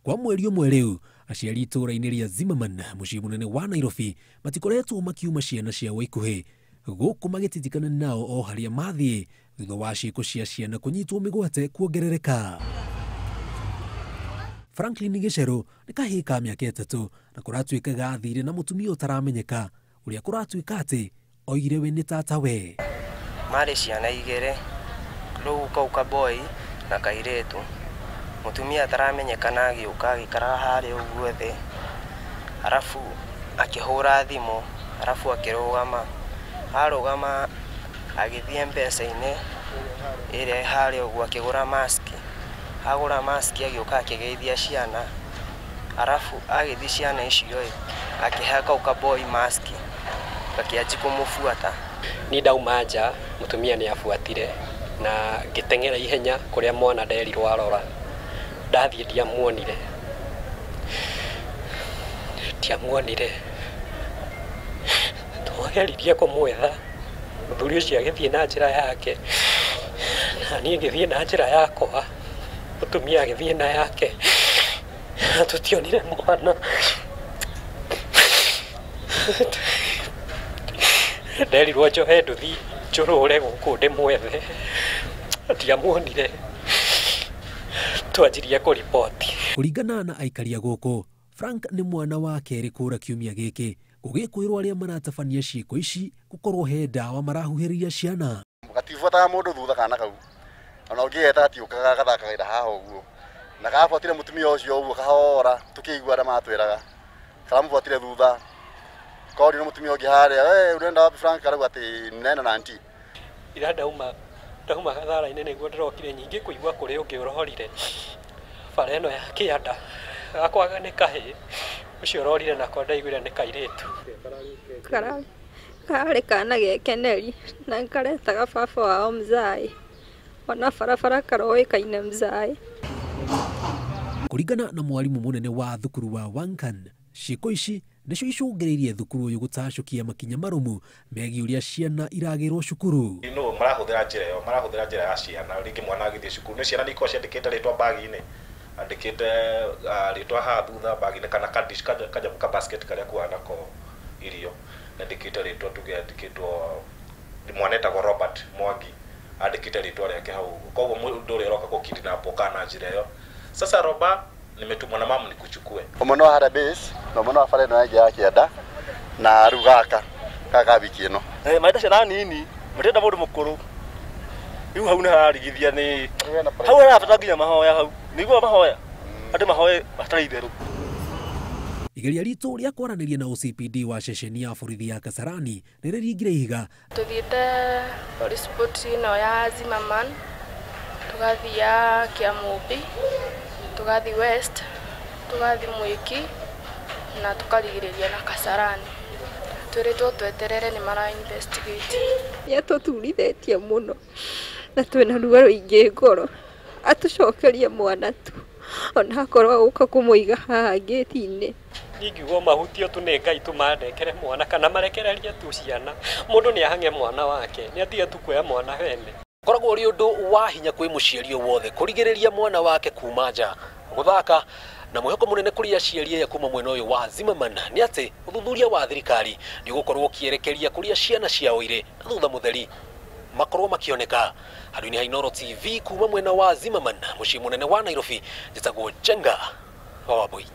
Kwa mweri ũmwe rĩu, aciari itũũra-inĩ rĩa Zimmerman, mũciĩ mũnene wa Nairobi, matikoretwo makiuma ciana ciao ikuhĩ, gũkũ magĩtitikana nao o harĩa mathiĩ, thutha wa ciĩko cia ciana kũnyitwo mĩgwate kuongerereka. Franklin Gĩcerũ nĩ kahĩĩ ka mĩaka 3 na kũratuĩka gathire na mũtumia ũtaramenyeka, ũrĩa kũratuĩka atĩ oigire we nĩ tatawe. Marĩ ciana 2, rĩu kau kaboy na kairĩtu. Mũtumia ataramenyekana agĩũka agĩikara harĩa ũguo thĩ, arafu akĩhũra thimũ, arafu akĩrũgama. Arũgama agĩthiĩ M-Pesa-inĩ ĩrĩa harĩa ũguo akĩgũra mask. Agũra mask agĩũka akĩgeithia ciana, arafu agĩthiĩ ciana icio akĩhe kau kaboy mask gakĩanji kũmũbuata. Ni ndauma nja, mũtumia nĩ abuatire na ngĩteng'era ihenya kũrĩa mwana nderirwo arora. Ndathiĩ ndiamuonire. Twageririe kũmwetha, mũthuri ũcio agĩthiĩ na njĩra yake, na niĩ ngĩthiĩ na njĩra yakwa, mũtumia agĩthiĩ na yake, na tũtionire mwana. Nderirwo njohe nduthi njũrũre gũkũ ndĩmwethe, ndiamuonire. Twanjirie kũripoti. Kũringana na aikaria gũkũ, Frank nĩ mwana wa kerĩ kũũra kiumia gĩkĩ, gũgĩkwĩrwo arĩa maratabania ciĩko ici gũkorwo he ndawa marahuhĩrĩria ciana. Gatibuataga mũndũ thutha kana kau, ona ũngĩgeta atiũkaga gathakagira haha ũguo, na gabuatire mũtumia ũcio ũguo kahora, tũkĩigua arĩa matwĩraga karamũbuatire thutha. Kori no mũtumia ũngĩ harĩa, ũrenda wapi Frank? Arauga atĩ nenda na anti. Ira ndauma gathara-inĩ nĩguo ndĩrokire, nyingĩ kũigua kũrĩ ũngĩ ũrohorire bara ĩno ya kĩanda. Gakwaga nĩ kahĩĩ, ũcio ũrorire nako ndaiguire nĩ kairĩtu. Karĩ kana gekeneri na karetaga baba wao mzai, ona barabara karoĩkaine mzai. Kũringana na mwarimũ mũnene wa thukuru wa Wankan, ciĩko ici nĩcio icũngĩrĩirie thukuru ũyũ gũtacũkia makinya marũmu megiĩ ũrĩa ciana iragĩrwo cukuru. No marahũthĩra njĩra ĩyo, marahũthĩra njĩra ya ciana. Rĩngĩ mwana agĩthiĩ cukuru, nĩ ciana nĩikoragwo ciandĩkĩte rĩtwa bagi-inĩ, andĩkĩte rĩtwa haha thutha bagi-inĩ, kana kanyamu ka basket karĩa kuoha nako irio, andĩkĩte rĩtwa, tuge andĩkĩtwo mwana etagwo Robert Mwangi, andĩkĩte rĩtwa rĩake hau. Koguo mũndũ ũrĩa ũroka gũkidnapwo kana njĩra ĩyo. Sasa Roba nimetumwa na mamu nikuchukue. Omwana wa hara base, na omwana wa bara ĩno ya kĩanda na rĩu gaka wiki ĩno. Maita ciana nini, matenda mũndũ mũkũrũ. Rĩu hau nĩ hararigithia nĩ hau harabata nginya mahoya hau. Nĩguo mahoya, andũ mahoye hatarĩ itherũ. Igeria ritũ rĩa kwaranĩria na OCPD wa ceceni ya borithi ya Kasarani nĩ rĩringire ihiga. Tuthiĩte police post ĩno ya Zimmerman, tugathiĩ ya Kiamũmbi, tugathiĩ West, tugathiĩ Mwiki na tukarigĩrĩria na Kasarani. Twĩrĩtwo tweterere nĩ mara investigate. Nĩatũturithĩtie mũno na twĩna ruo rũingĩ ngoro, atũcokerie mwana tu, ona akorwo gũka kũmũiga haha ngĩti-inĩ. Ingĩgwo mahutio tu nĩ Ngai tũmandekere mwana, kana marekererie tu ciana. Mũndũ nĩ ahange mwana wake, nĩ atige tu kuoya mwana wene. Koragwo ũrĩ ũndũ wa hinya kwĩ mũciari wothe kũrigĩrĩria mwana wake kuma nja gũthaka, na mwĩhoko mũnene kũrĩ aciari aya kuma mwena ũyũ wa Zimmerman nĩ atĩ ũthuthuria wa thirikari nĩ ũgũkorwo ũkĩerekeria kũrĩa ciana ciao irĩ na thutha mũtheri makorwo makĩoneka. Handũ-inĩ ha Inooro TV kuma mwena wa Zimmerman, mũciĩ mũnene wa Nairobi, njĩtagwo Jenga wa Wambui.